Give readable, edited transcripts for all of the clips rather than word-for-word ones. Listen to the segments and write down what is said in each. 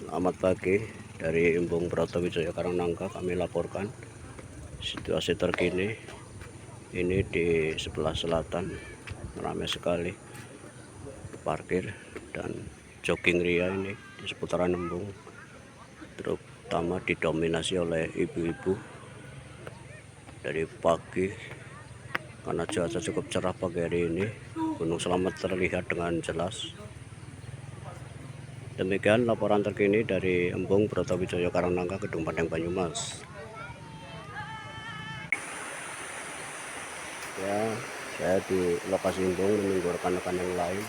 Selamat pagi dari Embung Brotowijaya Karangnangka. Kami laporkan situasi terkini ini di sebelah selatan, ramai sekali parkir dan jogging ria ini di seputaran Embung, terutama didominasi oleh ibu-ibu. Dari pagi karena cuaca cukup cerah pagi hari ini, Gunung Slamet terlihat dengan jelas. Demikian laporan terkini dari Embung Brotowijaya Karangnangka, Kedung Pandang, Banyumas. Ya, saya di lokasi Embung menunggu rekan-rekan yang lain.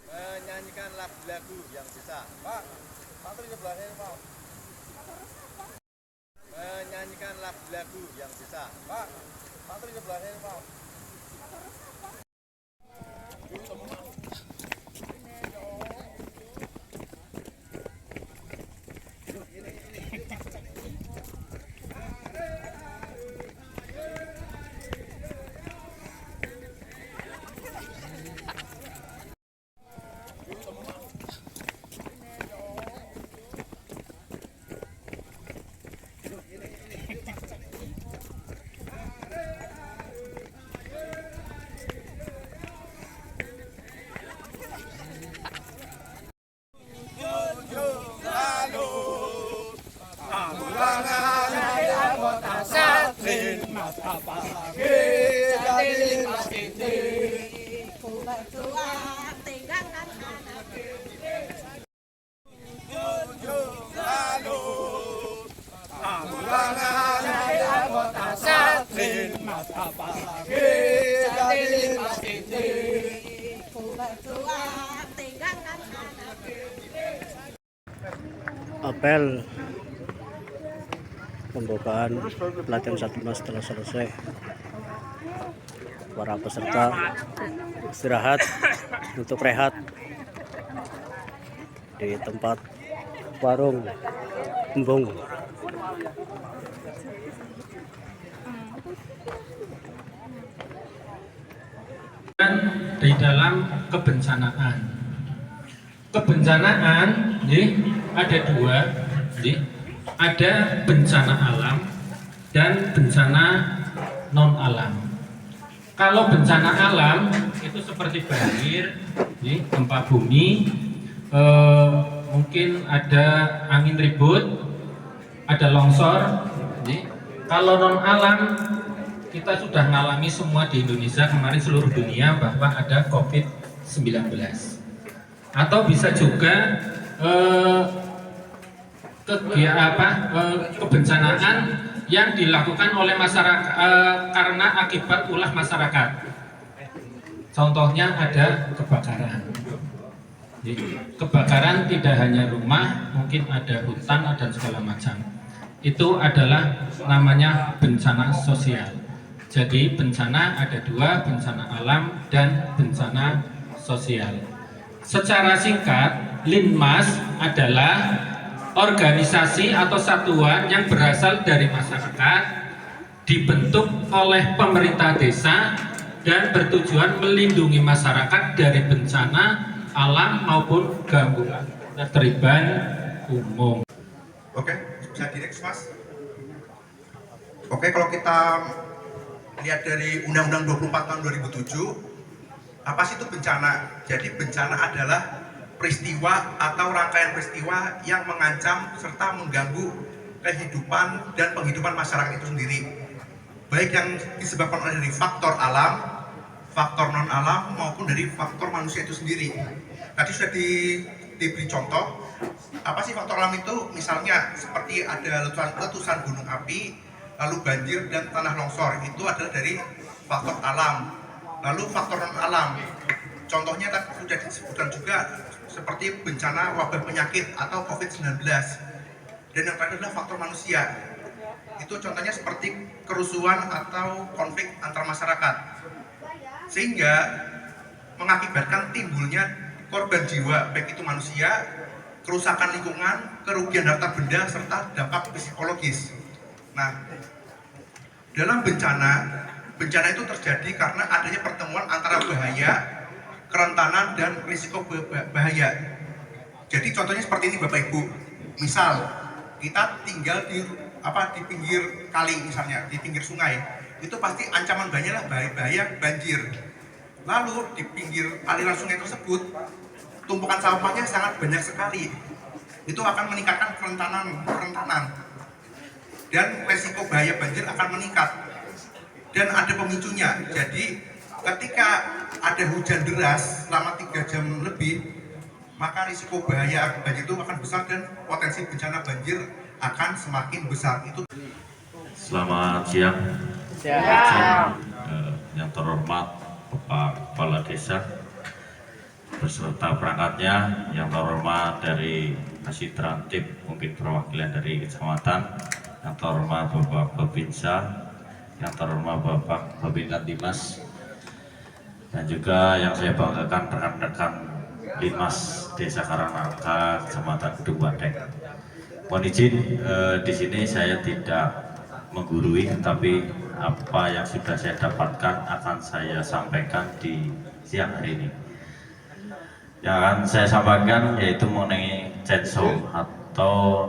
Menyanyikan lagu-lagu yang bisa, Pak. Santri sebelahnya, Pak. Menyanyikan lagu-lagu yang bisa, Pak. Santri sebelahnya, Pak. Apel pembukaan pelatihan 1 Mas telah selesai. Para peserta istirahat untuk rehat di tempat warung Embung. Di dalam kebencanaan ada dua, ada bencana alam dan bencana non alam. Kalau bencana alam itu seperti banjir, gempa bumi, mungkin ada angin ribut, ada longsor. Kalau non alam, kita sudah mengalami semua di Indonesia, kemarin seluruh dunia, bahwa ada COVID-19. Atau bisa juga kebencanaan yang dilakukan oleh masyarakat karena akibat ulah masyarakat. Contohnya ada kebakaran. Kebakaran tidak hanya rumah, mungkin ada hutan dan segala macam. Itu adalah namanya bencana sosial. Jadi bencana ada dua, bencana alam dan bencana sosial. Secara singkat, Linmas adalah organisasi atau satuan yang berasal dari masyarakat, dibentuk oleh pemerintah desa dan bertujuan melindungi masyarakat dari bencana alam maupun gangguan ketertiban umum. Oke, bisa direct, Mas. Oke, kalau kita lihat dari Undang-Undang 24 tahun 2007, apa sih itu bencana? Jadi bencana adalah peristiwa atau rangkaian peristiwa yang mengancam serta mengganggu kehidupan dan penghidupan masyarakat itu sendiri, baik yang disebabkan oleh dari faktor alam, faktor non alam, maupun dari faktor manusia itu sendiri. Tadi sudah diberi contoh apa sih faktor alam itu, misalnya seperti ada letusan gunung api, lalu banjir dan tanah longsor, itu adalah dari faktor alam. Lalu faktor non alam, contohnya tadi sudah disebutkan juga seperti bencana wabah penyakit atau COVID-19. Dan yang terakhir adalah faktor manusia, itu contohnya seperti kerusuhan atau konflik antar masyarakat, sehingga mengakibatkan timbulnya korban jiwa, baik itu manusia, kerusakan lingkungan, kerugian harta benda, serta dampak psikologis. Nah, Dalam bencana itu terjadi karena adanya pertemuan antara bahaya, kerentanan, dan risiko bahaya. Jadi contohnya seperti ini Bapak Ibu. Misal kita tinggal di pinggir kali misalnya, di pinggir sungai, itu pasti ancaman bahaya banjir. Lalu di pinggir aliran sungai tersebut tumpukan sampahnya sangat banyak sekali. Itu akan meningkatkan kerentanan dan resiko bahaya banjir akan meningkat. Dan ada pemicunya. Jadi ketika ada hujan deras selama 3 jam lebih, maka risiko bahaya banjir itu akan besar dan potensi bencana banjir akan semakin besar. Itu. Selamat siang. Yang terhormat Bapak Kepala Desa beserta perangkatnya, yang terhormat dari Asitrantip, mungkin perwakilan dari kecamatan, yang terhormat Bapak Babinsa, yang terhormat Bapak Babinkan Dimas, dan juga yang saya banggakan rekan-rekan Linmas Desa Karangnangka, Kecamatan Gedung Bandeng. Mohon izin, di sini saya tidak menggurui, tapi apa yang sudah saya dapatkan akan saya sampaikan di siang hari ini. Yang akan saya sampaikan yaitu mengenai chainsaw, atau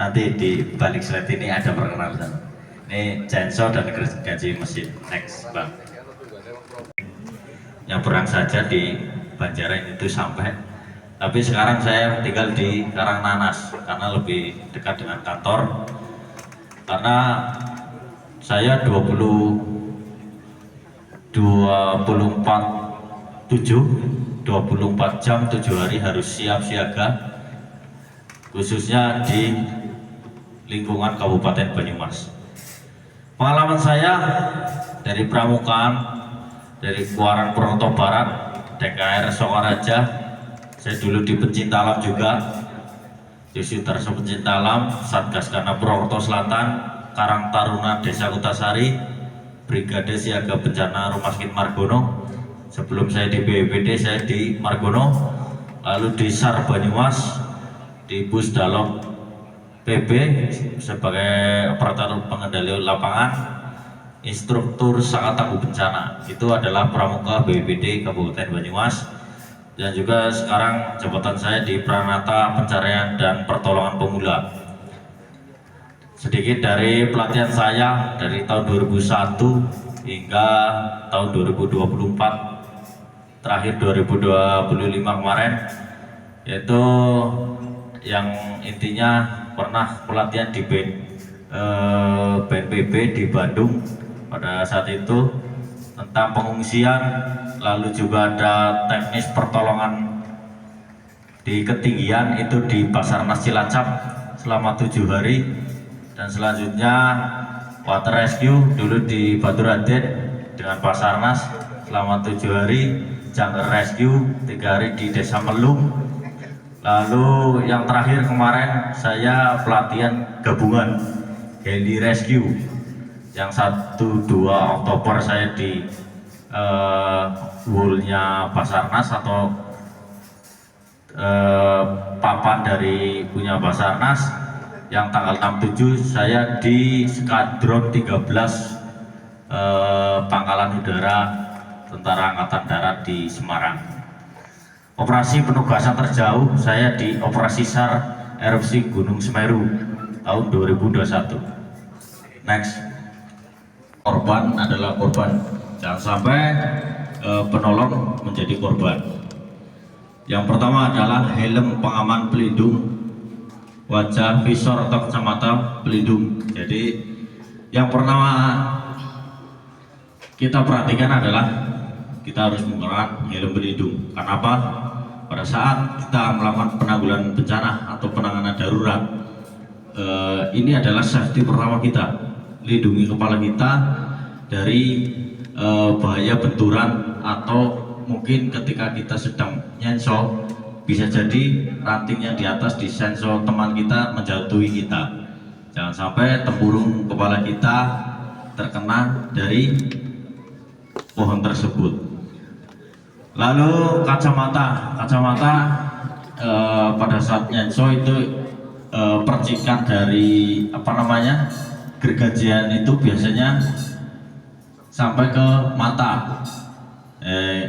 nanti di balik slide ini ada perkenalan. Ini chainsaw dan gergaji mesin. Next, Bang. Yang perang saja di Banjaran itu sampai, tapi sekarang saya tinggal di Karangnanas karena lebih dekat dengan kantor, karena saya 24 jam 7 hari harus siap siaga, khususnya di lingkungan Kabupaten Banyumas. Pengalaman saya dari Pramukaan, dari Kuarang Purwokerto Barat, DKR Sokaraja, saya dulu di Pencinta Alam juga, Yusuf Pencinta Alam, Satgas Karna Purwokerto Selatan, Karang Taruna Desa Kutasari, Brigade Siaga Bencana Rumah Sakit Margono. Sebelum saya di BPBD, saya di Margono, lalu di SAR Banyumas, di Pusdalop PB sebagai operator pengendali lapangan, instruktur sangat tangguh bencana. Itu adalah Pramuka BPBD Kabupaten Banyumas, dan juga sekarang jabatan saya di Pranata Pencarian dan Pertolongan Pemula. Sedikit dari pelatihan saya dari tahun 2001 hingga tahun 2024, terakhir 2025 kemarin, yaitu yang intinya pernah pelatihan di BNPB di Bandung pada saat itu tentang pengungsian, lalu juga ada teknis pertolongan di ketinggian itu di Basarnas Cilacap selama 7 hari, dan selanjutnya water rescue dulu di Batu Raden dengan Basarnas selama 7 hari, jungle rescue 3 hari di Desa Melung, lalu yang terakhir kemarin saya pelatihan gabungan heli rescue yang 1-2 Oktober saya di Wulnya Basarnas atau papan dari punya Basarnas. Yang tanggal 6-7 saya di Skadron 13 Pangkalan Udara Tentara Angkatan Darat di Semarang. Operasi penugasan terjauh saya di Operasi SAR erupsi Gunung Semeru tahun 2021. Next. Korban adalah korban, jangan sampai penolong menjadi korban. Yang pertama adalah helm pengaman pelindung wajah, visor atau kacamata pelindung. Jadi yang pertama kita perhatikan adalah kita harus menggunakan helm pelindung. Karena apa? Pada saat kita melakukan penanggulangan bencana atau penanganan darurat, ini adalah safety pertama kita. Lindungi kepala kita dari bahaya benturan, atau mungkin ketika kita sedang nyenso bisa jadi ranting yang di atas di sensor teman kita menjatuhi kita. Jangan sampai tempurung kepala kita terkena dari pohon tersebut. Lalu kacamata pada saat nyenso itu percikan dari gergajian itu biasanya sampai ke mata,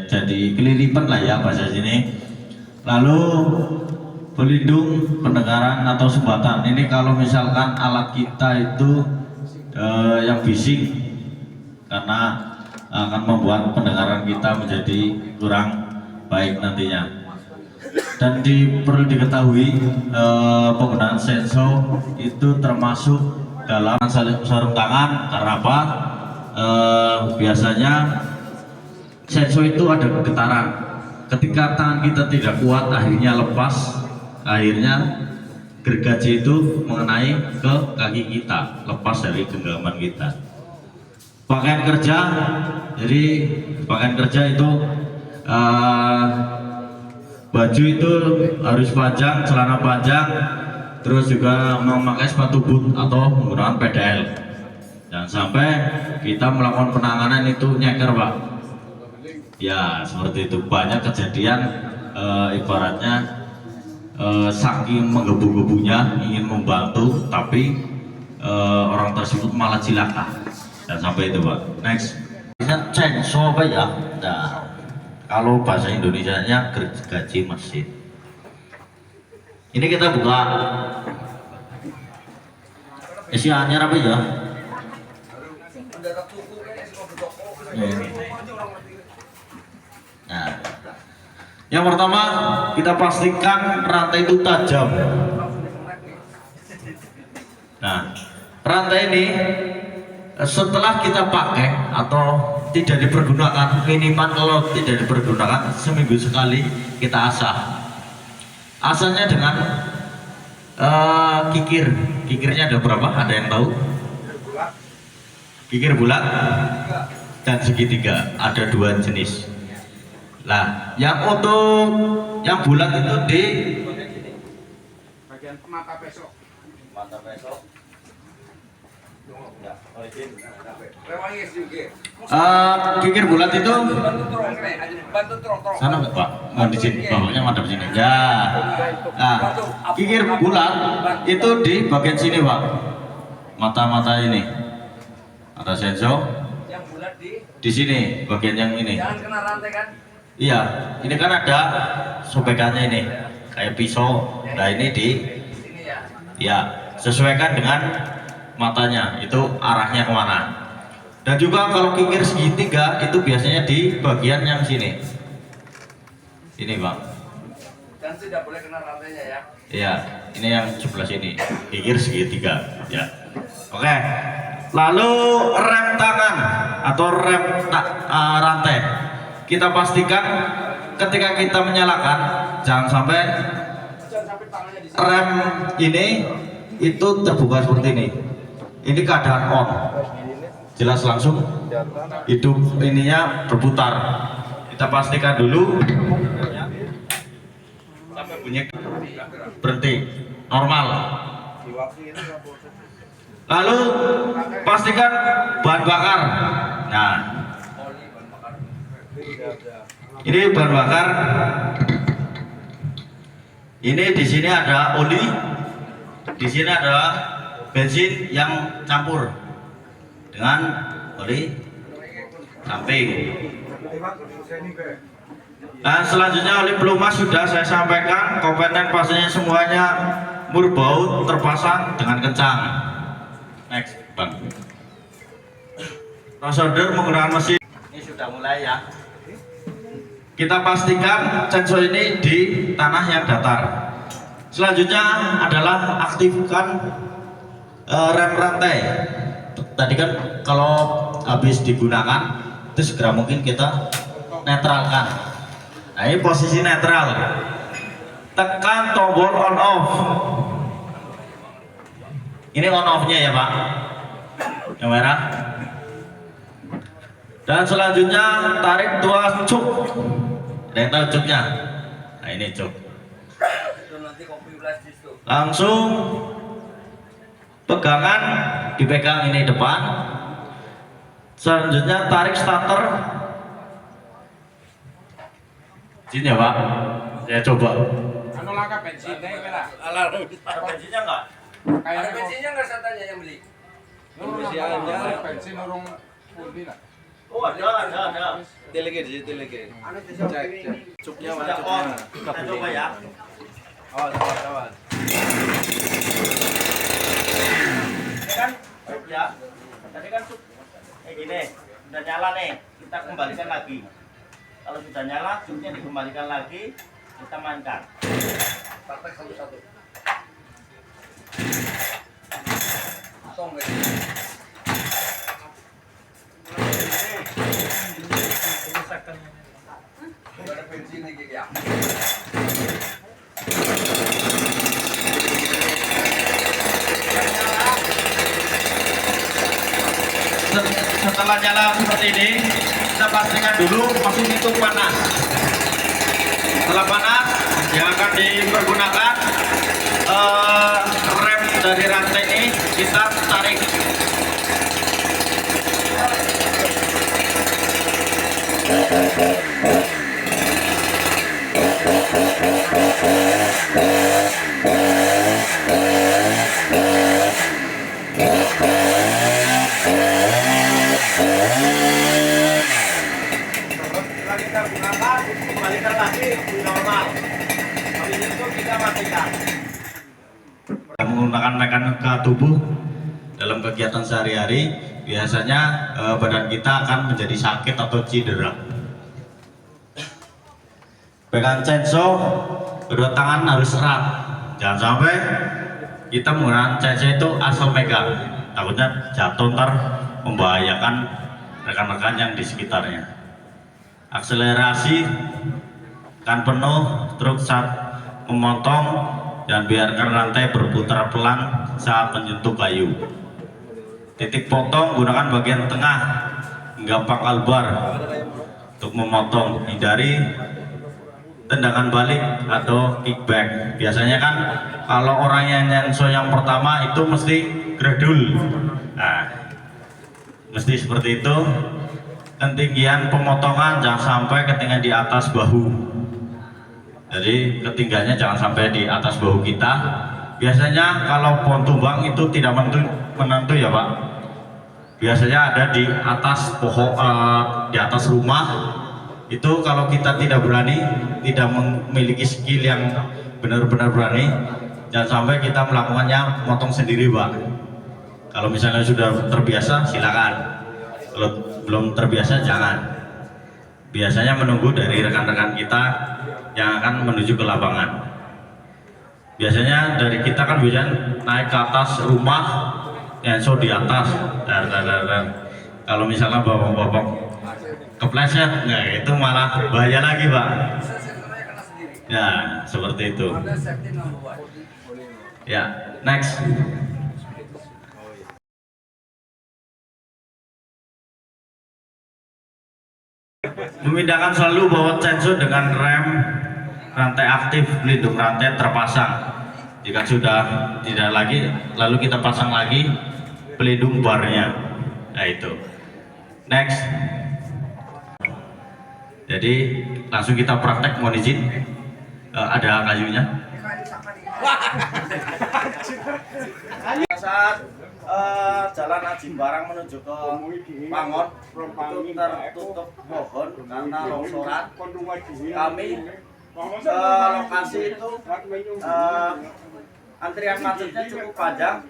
jadi kelilipan lah ya bahasa sini. Lalu pelindung pendengaran atau sumbatan ini kalau misalkan alat kita itu yang bising, karena akan membuat pendengaran kita menjadi kurang baik nantinya. Dan perlu diketahui penggunaan senso itu termasuk dalam sarung tangan. Karena apa? Biasanya senso itu ada getaran. Ketika tangan kita tidak kuat, akhirnya lepas, akhirnya gergaji itu mengenai ke kaki kita, lepas dari genggaman kita. Pakaian kerja, jadi pakaian kerja itu baju itu harus panjang, celana panjang, terus juga memakai sepatu boot atau menggunakan PDL. Jangan sampai kita melakukan penanganan itu nyeker, Pak. Ya seperti itu, banyak kejadian ibaratnya saking menggebu-gebunya ingin membantu, tapi orang tersebut malah cilaka. Dan sampai itu, Pak. Next, chainsaw apa ya? Nah, kalau bahasa Indonesianya gergaji mesin. Ini kita buka isiannya apa ya? Ini. Nah, yang pertama kita pastikan rantai itu tajam. Nah, rantai ini setelah kita pakai atau tidak dipergunakan, minimal kalau tidak dipergunakan seminggu sekali kita asah. Asahnya dengan kikirnya ada berapa? Ada yang tahu? Kikir bulat dan segitiga, ada dua jenis. Nah, yang untuk yang bulat itu di bagian mata besok. Mata besok. Kikir bulat itu sana Pak, mau di sini, bawahnya ada di sini. Ya. Nah, kikir bulat itu di bagian sini, Pak. Mata-mata ini. Mata sensor. Yang bulat di sini, bagian yang ini. Jangan kena rantai kan? Iya, ini kan ada sobekannya ini, kayak pisau. Nah, ini di sini ya. Ya, sesuaikan dengan matanya, itu arahnya kemana. Dan juga kalau kikir segitiga itu biasanya di bagian yang sini. Ini, Bang. Dan tidak boleh kena rantainya ya. Iya, ini yang sebelah sini, kikir segitiga. Ya. Oke. Lalu rem tangan atau rem rantai. Kita pastikan ketika kita menyalakan jangan sampai rem ini itu terbuka seperti ini. Ini keadaan on, jelas langsung hidup ininya berputar. Kita pastikan dulu sampai bunyi berhenti normal. Lalu pastikan bahan bakar. Nah, ini bahan bakar. Ini di sini ada oli, di sini ada bensin yang campur dengan oli samping. Nah, selanjutnya oli pelumas sudah saya sampaikan, komponen pastinya semuanya murbaut terpasang dengan kencang. Next, Bang. Prosedur menggunakan mesin ini sudah mulai ya. Kita pastikan sensor ini di tanah yang datar. Selanjutnya adalah aktifkan rem rantai. Tadi kan kalau habis digunakan itu segera mungkin kita netralkan. Nah, ini posisi netral. Tekan tombol on off. Ini on off-nya ya, Pak. Yang merah. Dan selanjutnya tarik tuas cuk. Ada yang tahu cuknya? Nah, ini cuk. Langsung pegangan dipegang ini depan. Selanjutnya tarik starter. Sini ya, Pak. Saya coba. Anu langkah bensinnya gimana? Ada bensinnya enggak? Ada bensinnya enggak, saya tanya yang beli. bensin urung pundi lah. Oh ada. Tileke di tileke. Cek. Cuknya mana Sudah on. cuknya? Kita coba ya. Awas. Ini kan cuk ya. Tadi kan cuk kayak gini. Sudah nyala nih. Kita kembalikan lagi. Kalau sudah nyala, cuknya dikembalikan lagi. Kita mainkan. Praktek satu-satu. Ada bensin nih ya. Setelah nyala seperti ini, kita pastikan dulu mesin itu panas. Setelah panas, yang akan dipergunakan rem dari rantai ini kita tarik. Setelah kita gunakan, kembalikan lagi di normal. Habis itu kita matikan. Menggunakan mekanika tubuh dalam kegiatan sehari-hari, biasanya badan kita akan menjadi sakit atau cedera. Pegang chainsaw, kedua tangan harus erat. Jangan sampai kita menggunakan chainsaw itu asal megang, takutnya jatuh ntar membahayakan rekan-rekan yang di sekitarnya. Akselerasi kan penuh, truk saat memotong dan biarkan rantai berputar pelan saat menyentuh kayu. Titik potong gunakan bagian tengah hingga pangkal bar untuk memotong. Hindari tendangan balik atau kickback. Biasanya kan kalau orang yang nyenso yang pertama itu mesti gradul. Nah, mesti seperti itu. Ketinggian pemotongan jangan sampai ketinggian di atas bahu. Jadi ketinggiannya jangan sampai di atas bahu kita. Biasanya kalau pohon tumbang itu tidak menentu ya Pak. Biasanya ada di atas pohon, di atas rumah. Itu kalau kita tidak berani, tidak memiliki skill yang benar-benar berani, jangan sampai kita melakukannya motong sendiri Pak. Kalau misalnya sudah terbiasa silakan. Kalau belum terbiasa jangan. Biasanya menunggu dari rekan-rekan kita yang akan menuju ke lapangan. Biasanya dari kita kan bisa naik ke atas rumah, nyenso di atas. Kalau misalnya bapak-bapak kepleset, nah itu malah bahaya lagi Pak. Ya seperti itu. Ya next. Memindahkan selalu bawa chainsaw dengan rem rantai aktif, pelindung rantai terpasang. Jika sudah tidak lagi, lalu kita pasang lagi pelindung barnya. Nah itu. Next. Jadi langsung kita praktek, mohon izin. Ada kayunya. Saat jalan Aji Barang menuju ke Pangon itu tertutup pohon karena longsoran. Kami ke lokasi itu antrian macetnya cukup panjang.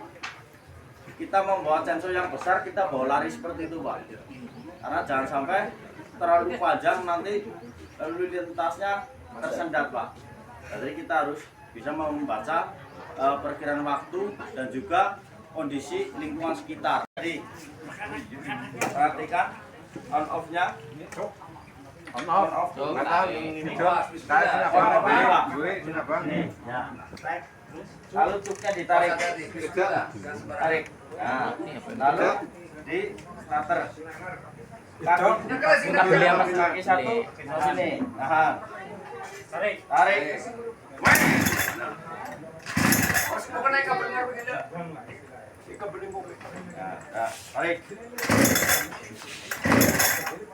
Kita membawa chainsaw yang besar, kita bawa lari seperti itu Pak. Karena jangan sampai terlalu panjang nanti lalu lintasnya tersendat Pak. Jadi kita harus bisa membaca perkiraan waktu dan juga kondisi lingkungan sekitar. Jadi perhatikan on off-nya. On off. Lalu cuknya ditarik. Tarik. Nah, lalu di starter. Kaki satu ke sini. Nah. Tarik. Tarik.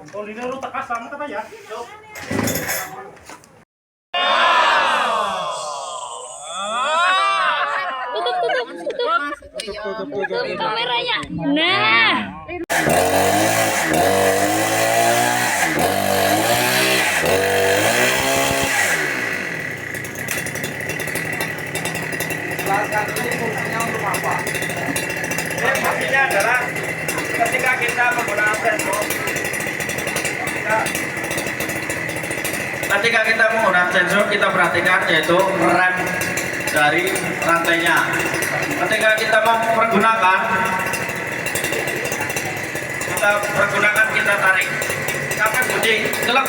Kalau ini lu tekas sama apa ya? kameranya. Nah. Silakan ini fungsinya untuk apa? Ini fungsinya adalah ketika kita menggunakan sensor, ketika kita menggunakan sensor kita perhatikan yaitu rem dari rantainya. Ketika kita mempergunakan, kita tarik sampai bunyi celek.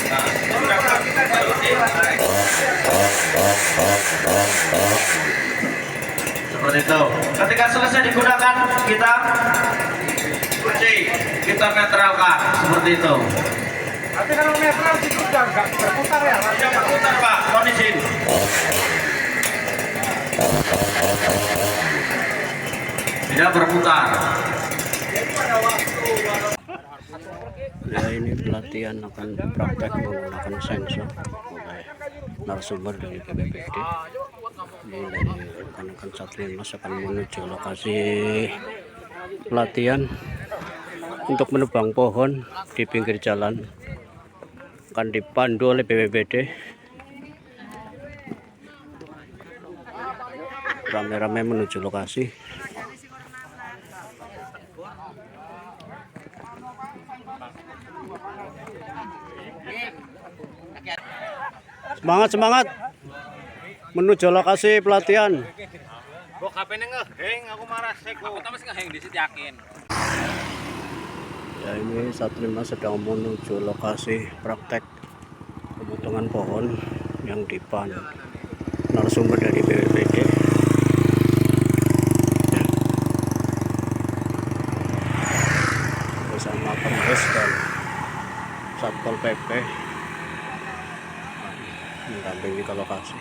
Nah, sudah kita tarik. Seperti itu. Ketika selesai digunakan, kita kunci, kita netralkan seperti itu. Tapi kalau netral itu udah nggak berputar ya? Tidak berputar Pak, mohon izin. Tidak berputar. Ya, ini pelatihan akan praktek menggunakan sensor oleh narasumber dari BPBD. Ini dari rekan-rekan Satlantas akan menuju lokasi pelatihan untuk menebang pohon di pinggir jalan. Akan dipandu oleh BPBD. Rame-rame menuju lokasi. Semangat, semangat menuju lokasi pelatihan. Kok HP-nya ngeheng, aku marah seko. Aku tambah ngeheng di situ yakin. Ya, ini Satlantas sedang menuju lokasi praktek pemotongan pohon yang dipandu narasumber dari BPBD. Bersama Pemdes dan Satpol PP mendampingi ke lokasi.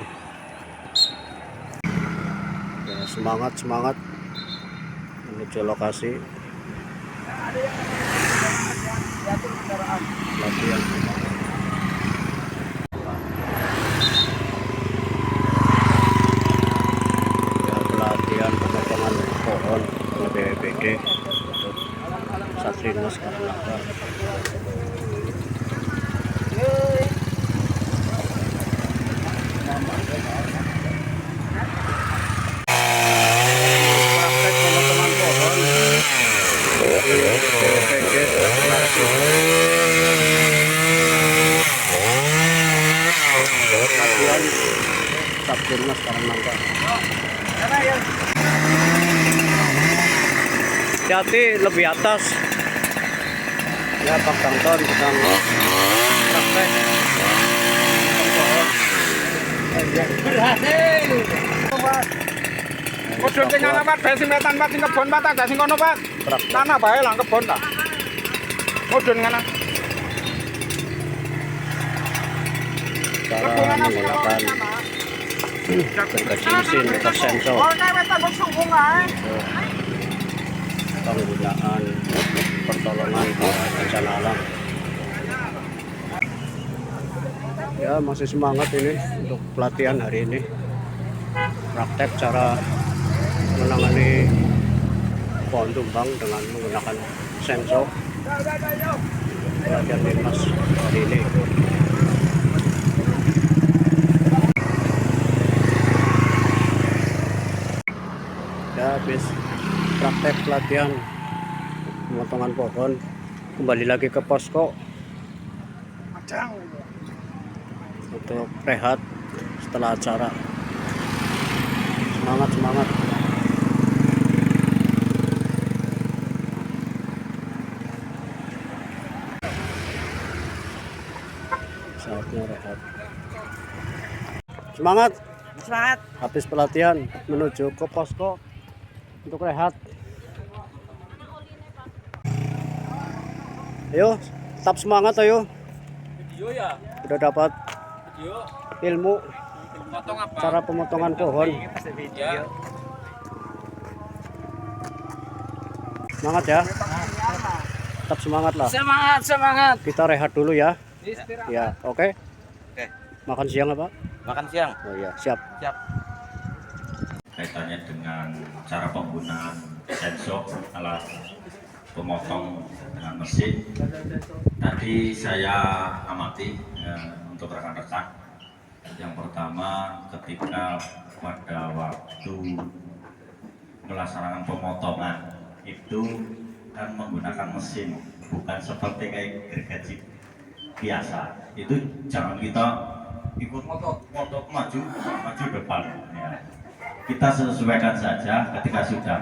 Ya, semangat menuju lokasi latihan. Ya, pelatihan pemotongan pohon oleh BPBD untuk Satlantas Karanganyar. Praktek pemotongan pohon BPBD latihan Satlantas Karanganyar. Hati lebih atas. Ya, Pak Kantor sedang praktek pohon. Berhasil. Mudun sing ana Pak, sing wetan Pak, sing kebon Pak, tak sing kono Pak. Nana bae lah kebon ta. Mudun ngana. Cara menggunakan gergaji mesin atau sensor penggunaan pertolongan bencana alam. Ya, masih semangat ini untuk pelatihan hari ini, praktek cara menangani pohon tumbang dengan menggunakan sensor. Pelatihan Dinas hari ini. Ya, habis praktek pelatihan pemotongan pohon, kembali lagi ke posko untuk rehat setelah acara. Semangat. Saatnya rehat. Semangat. Habis pelatihan menuju ke posko untuk rehat. Ayo, tetap semangat ayo. Video ya. Sudah dapat Video. ilmu Potong apa? cara pemotongan pohon. Ya. Semangat ya. Tetap semangat lah. Semangat. Kita rehat dulu ya. Ya, oke. Oke. Makan siang apa? Makan siang. Oh iya, siap. Siap. cara penggunaan sensor alat pemotong dengan mesin. Tadi saya amati untuk rekan-rekan. Yang pertama, ketika pada waktu melaksanakan pemotongan itu kan menggunakan mesin, bukan seperti kayak gergaji biasa. Itu jangan kita ikut motor maju depan. Ya. Kita sesuaikan saja ketika sudah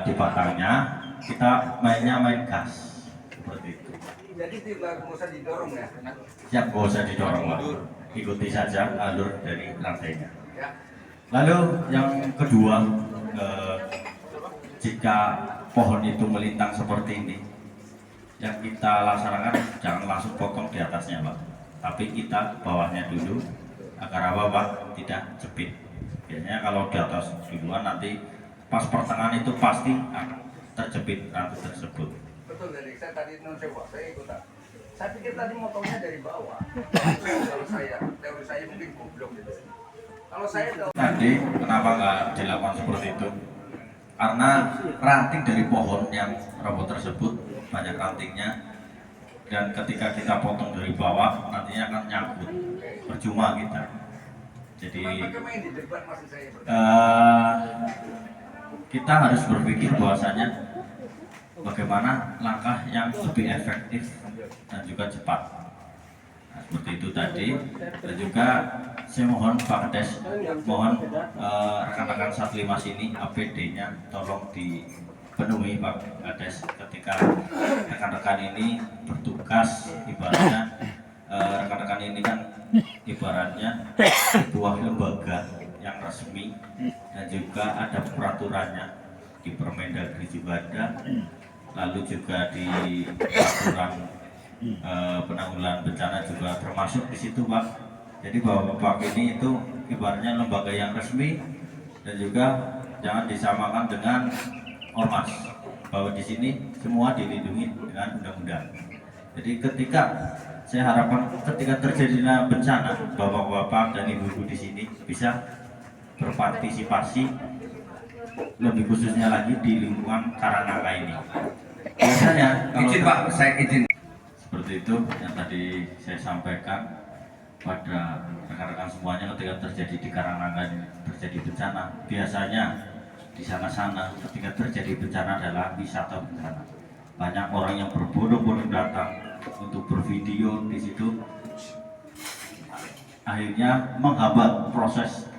di batangnya, kita main gas seperti itu. Jadi tidak usah didorong ya? Siap, nggak usah didorong, Pak. Ikuti saja alur dari rantainya. Ya. Lalu yang kedua, jika pohon itu melintang seperti ini, yang kita laksanakan jangan langsung potong di atasnya, Pak. Tapi kita bawahnya dulu agar apa, Pak? Tidak jepit. Biasanya kalau di atas duluan nanti pas pertengahan itu pasti akan terjepit rantai tersebut. Betul, dari saya tadi non sewa, saya ikutan. Saya pikir tadi motongnya dari bawah. Kalau saya, teori saya mungkin goblok gitu. Kalau saya Tadi kenapa nggak dilakukan seperti itu? Karena ranting dari pohon yang roboh tersebut banyak rantingnya, dan ketika kita potong dari bawah nantinya akan nyangkut, percuma kita. Jadi main di debat masih saya kita harus berpikir bahwasanya bagaimana langkah yang lebih efektif dan juga cepat. Nah, seperti itu tadi. Dan juga saya mohon Pak Kades, mohon rekan-rekan Satlimas ini APD-nya tolong dipenuhi Pak Kades ketika rekan-rekan ini bertugas. Ibaratnya rekan-rekan ini kan ibaratnya sebuah lembaga yang resmi dan juga ada peraturannya di Permendagri juga ada, lalu juga di peraturan penanggulangan bencana juga termasuk di situ, Pak. Jadi bahwa Bapak ini itu ibaratnya lembaga yang resmi dan juga jangan disamakan dengan ormas, bahwa di sini semua dilindungi dengan undang-undang. Jadi ketika saya harapkan ketika terjadinya bencana, bapak-bapak dan ibu-ibu di sini bisa berpartisipasi, lebih khususnya lagi di lingkungan Karanaka ini. Biasanya kalau Izin Pak, saya izin. seperti itu yang tadi saya sampaikan pada rekan-rekan semuanya, ketika terjadi di Karanaka ini terjadi bencana, biasanya di sana-sana ketika terjadi bencana adalah wisata bencana. Banyak orang yang berbondong-bondong datang untuk bervideo di situ, akhirnya menghambat proses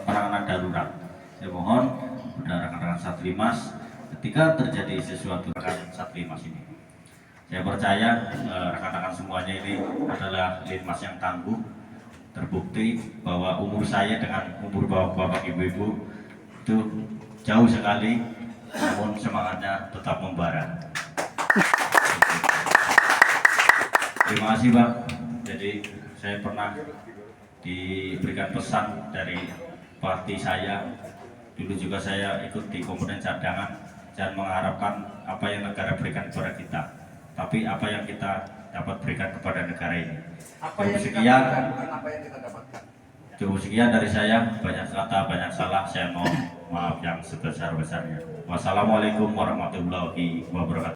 penanganan darurat. Saya mohon kepada rekan-rekan Satlimas, ketika terjadi sesuatu rekan Satlimas ini, saya percaya rekan-rekan semuanya ini adalah linmas yang tangguh. Terbukti bahwa umur saya dengan umur bapak-bapak ibu-ibu itu jauh sekali, namun semangatnya tetap membara. Terima kasih, Pak. Jadi saya pernah diberikan pesan dari parti saya, dulu juga saya ikut di komponen cadangan, jangan mengharapkan apa yang negara berikan kepada kita, tapi apa yang kita dapat berikan kepada negara ini. Cukup sekian dari saya, banyak kata, banyak salah, saya mohon maaf yang sebesar-besarnya. Wassalamualaikum warahmatullahi wabarakatuh.